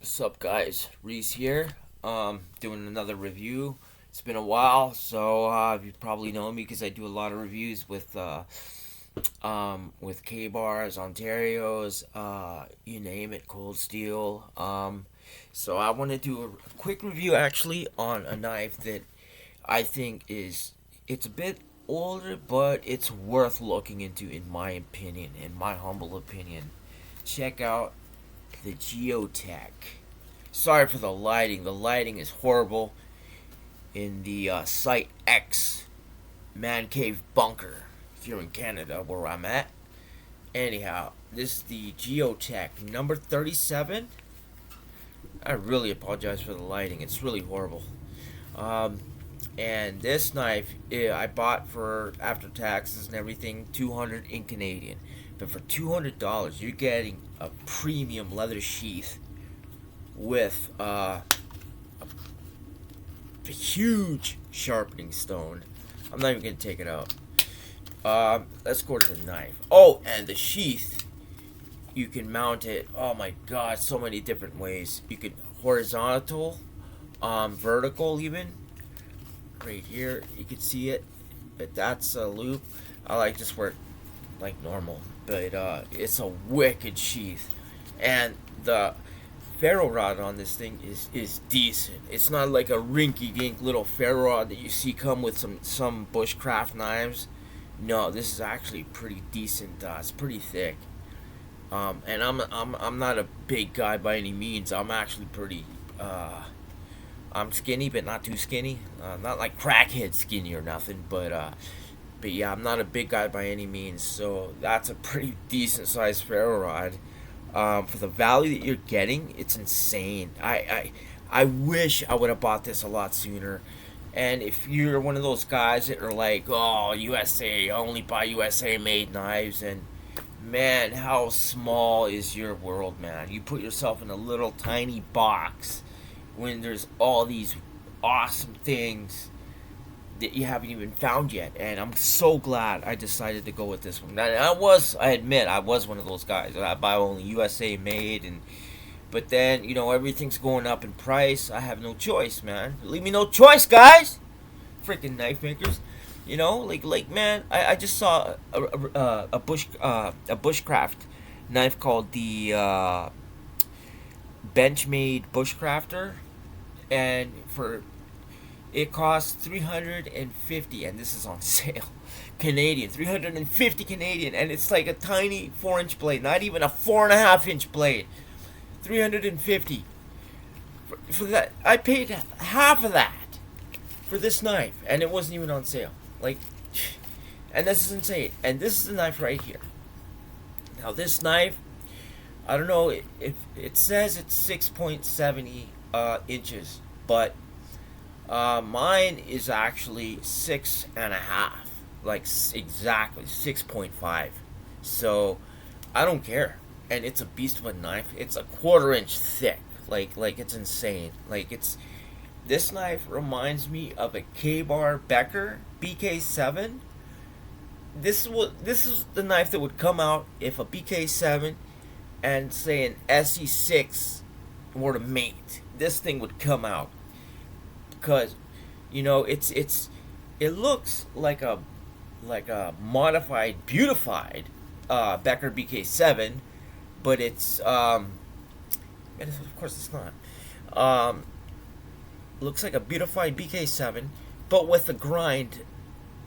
What's up, guys? Reese here. Doing another review. It's been a while, so you probably know me because I do a lot of reviews with K bars, Ontario's, you name it, Cold Steel. So I want to do a quick review actually on a knife that I think it's a bit older, but it's worth looking into in my opinion, in my humble opinion. Check out the Jeo Tec. Sorry for the lighting. The lighting is horrible in the Site X Man Cave Bunker. If you're in Canada, where I'm at. Anyhow, this is the Jeo Tec number 37. I really apologize for the lighting. It's really horrible. Um, and this knife I bought for after taxes and everything 200 in Canadian. But for $200, you're getting a premium leather sheath with a huge sharpening stone. I'm not even gonna take it out. Let's go to the knife. Oh, and the sheath. You can mount it. Oh my God, so many different ways. You can horizontal, vertical even. Right here, you can see it. But that's a loop. I like just wear it like normal, but it's a wicked sheath, and the ferro rod on this thing is decent. It's not like a rinky dink little ferro rod that you see come with some bushcraft knives. No, this is actually pretty decent. It's pretty thick. And I'm not a big guy by any means. I'm actually pretty. I'm skinny, but not too skinny. Not like crackhead skinny or nothing, but yeah, I'm not a big guy by any means. So that's a pretty decent sized ferro rod. For the value that you're getting, it's insane. I wish I would have bought this a lot sooner. And if you're one of those guys that are like, oh, USA, only buy USA made knives, and man, how small is your world, man? You put yourself in a little tiny box when there's all these awesome things that you haven't even found yet. And I'm so glad I decided to go with this one. I admit, I was one of those guys. I buy only USA made, but then, everything's going up in price. I have no choice, man. Leave me no choice, guys. Freaking knife makers. Man, I just saw a bushcraft knife called the Benchmade Bushcrafter, and for it costs 350, and this is on sale. Canadian, 350 Canadian, and it's like a tiny 4-inch blade, not even a 4.5-inch blade. 350 for that. I paid half of that for this knife, and it wasn't even on sale. And this is insane. And this is the knife right here. Now this knife, I don't know if it says it's 6.70 inches, but mine is actually 6.5, exactly 6.5. So I don't care, and it's a beast of a knife. It's a 1/4 inch thick. It's insane. This knife reminds me of a K-bar Becker BK7. This is the knife that would come out if a BK7 and say an SE6 were to mate. This thing would come out because it looks like a modified, beautified Becker BK7, but it's of course it's not. Looks like a beautified BK7, but with the grind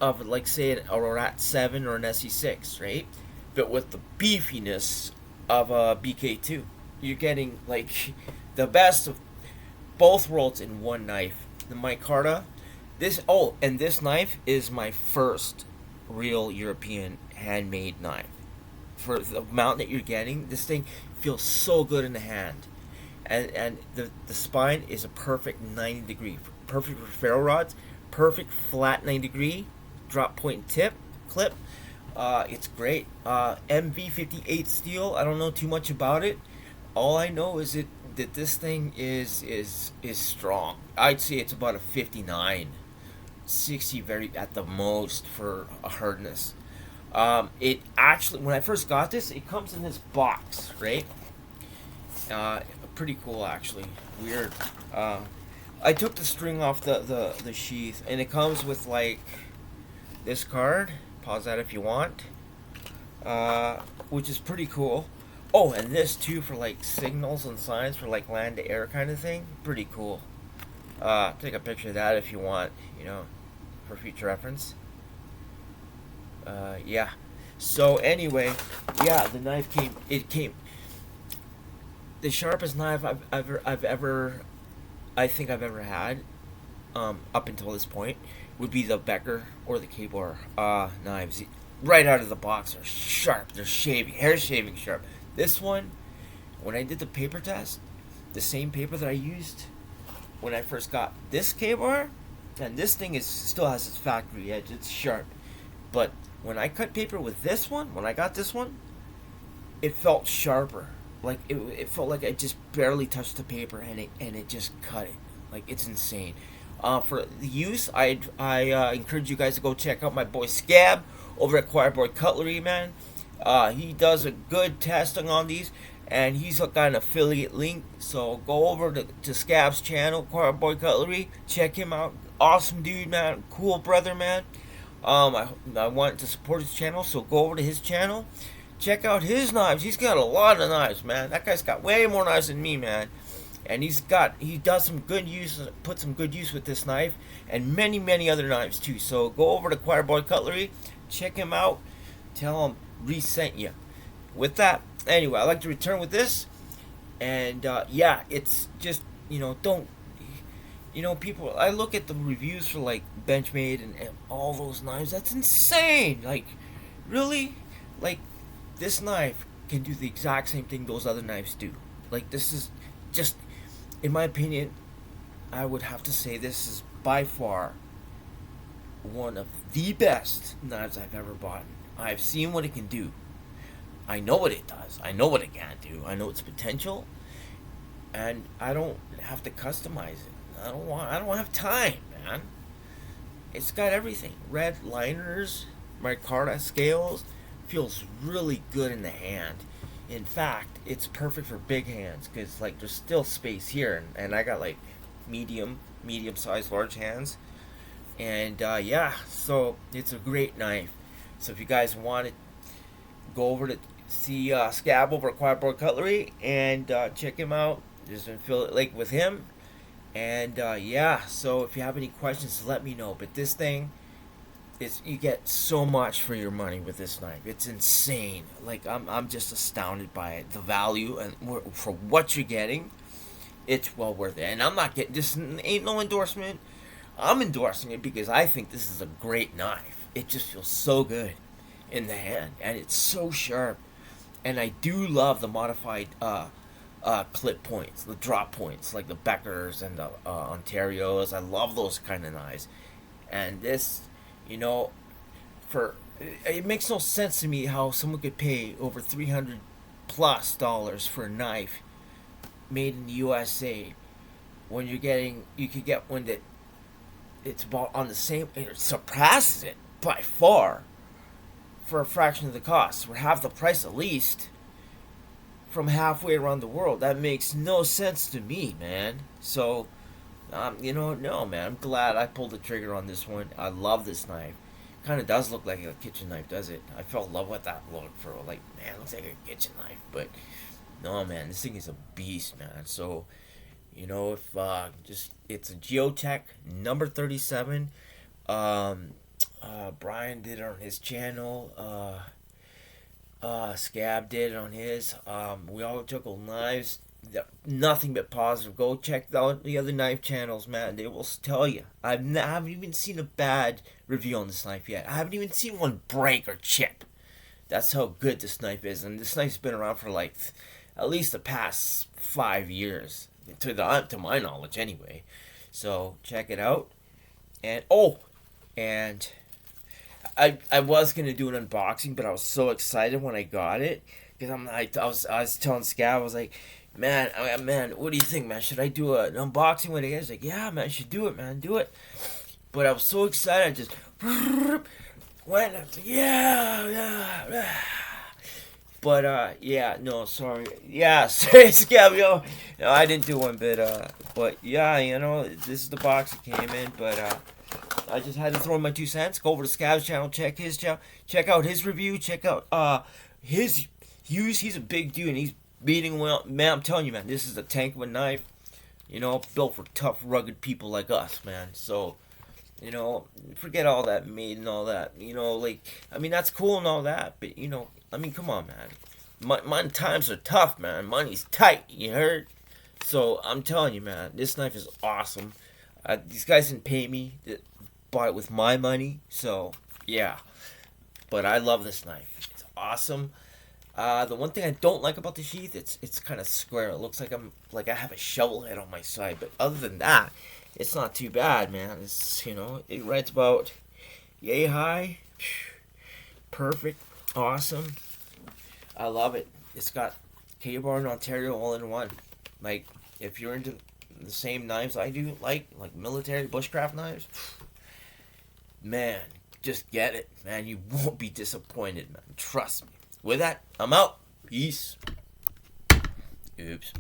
of say a Rat 7 or an SE6, right? But with the beefiness of a BK2, you're getting the best of both worlds in one knife. The micarta, and this knife is my first real European handmade knife. For the amount that you're getting, this thing feels so good in the hand. And the spine is a perfect 90 degree. Perfect for ferro rods. Perfect flat 90 degree drop point tip clip. It's great. MV58 steel. I don't know too much about it. All I know is that this thing is strong. I'd say it's about a 59, 60 very at the most for a hardness. It actually, when I first got this, it comes in this box, right? Pretty cool actually. Weird. I took the string off the sheath, and it comes with like this card. Pause that if you want. Which is pretty cool. Oh, and this too for like signals and signs for like land to air kind of thing. Pretty cool. Take a picture of that if you want, you know, for future reference. Yeah. So anyway, yeah, the knife came. It came. The sharpest knife I've ever, I think I've ever had, up until this point, would be the Becker or the K-Bar knives. Right out of the box are sharp. They're shaving, hair shaving sharp. This one, when I did the paper test, the same paper that I used when I first got this K-Bar, and this thing is still has its factory edge. It's sharp, but when I cut paper with this one, when I got this one, it felt sharper. Like it felt like I just barely touched the paper, and it just cut it. Like it's insane. For the use, I encourage you guys to go check out my boy Scab over at Choirboy Cutlery, man. He does a good testing on these, and he's got an affiliate link. So go over to Scab's channel, Choirboy Cutlery. Check him out. Awesome dude, man. Cool brother, man. I want to support his channel, so go over to his channel. Check out his knives. He's got a lot of knives, man. That guy's got way more knives than me, man. And he does some good use, put some good use with this knife, and many other knives too. So go over to Choirboy Cutlery, check him out, tell him Reese sent you. With that, anyway, I like to return with this, and yeah, it's just, you know, don't, you know, people. I look at the reviews for like Benchmade and all those knives. That's insane. Like, really, like this knife can do the exact same thing those other knives do. Like, this is just, in my opinion, I would have to say this is by far one of the best knives I've ever bought. I've seen what it can do. I know what it does. I know what it can't do. I know its potential, and I don't have to customize it. I don't have time, man. It's got everything. Red liners, micarta scales. Feels really good in the hand. In fact, it's perfect for big hands because like there's still space here, and I got like medium sized, large hands, and yeah, so it's a great knife. So if you guys want it, go over to see Scab over at Choirboy Cutlery and check him out. Just affiliate link with him, and yeah. So if you have any questions, let me know. But this thing, you get so much for your money with this knife. It's insane. Like I'm just astounded by it. The value and for what you're getting, it's well worth it. And I'm not getting this. Ain't no endorsement. I'm endorsing it because I think this is a great knife. It just feels so good in the hand, and it's so sharp. And I do love the modified clip points, the drop points, like the Beckers and the Ontarios. I love those kind of knives. And this, you know, it makes no sense to me how someone could pay over $300+ for a knife made in the USA when you could get one that it's about on the same, it surpasses it by far for a fraction of the cost, for half the price at least, from halfway around the world. That makes no sense to me, man. So you know, no, man. I'm glad I pulled the trigger on this one. I love this knife. Kind of does look like a kitchen knife, does it? I fell in love with that look for like, man, it looks like a kitchen knife. But no, man, this thing is a beast, man. So, you know, if it's a Jeo Tec number 37. Brian did it on his channel. Scab did it on his. We all juggle knives. Nothing but positive. Go check out the other knife channels, man. They will tell you. I haven't even seen a bad review on this knife yet. I haven't even seen one break or chip. That's how good this knife is. And this knife's been around for like at least the past 5 years, to my knowledge, anyway. So check it out. And and I was gonna do an unboxing, but I was so excited when I got it because I was telling Scab, I was like, man, what do you think, man? Should I do an unboxing with it? He's like, yeah, man, you should do it, man, do it. But I was so excited, I just went. I was like, yeah. But yeah, no, sorry. Yeah, sorry, Scabio. No, I didn't do one bit. But yeah, you know, this is the box it came in. But I just had to throw in my 2 cents. Go over to Scab's channel, check his channel, check out his review, check out his use. He's a big dude, and he's beating well. Man, I'm telling you, man, this is a tank of a knife. You know, built for tough, rugged people like us, man. So, you know, forget all that made and all that. You know, like, I mean, that's cool and all that, but, you know, I mean, come on, man. My times are tough, man. Money's tight, you heard? So, I'm telling you, man, this knife is awesome. These guys didn't pay me. They bought it with my money. So, yeah. But I love this knife. It's awesome. The one thing I don't like about the sheath, it's kind of square. It looks like I have a shovel head on my side. But other than that, it's not too bad, man. It's, you know, it writes about yay high. Perfect. Awesome. I love it. It's got K-Bar and Ontario all in one. Like, if you're into the same knives I do, like military bushcraft knives, man, just get it, man. You won't be disappointed, man. Trust me. With that, I'm out. Peace. Oops.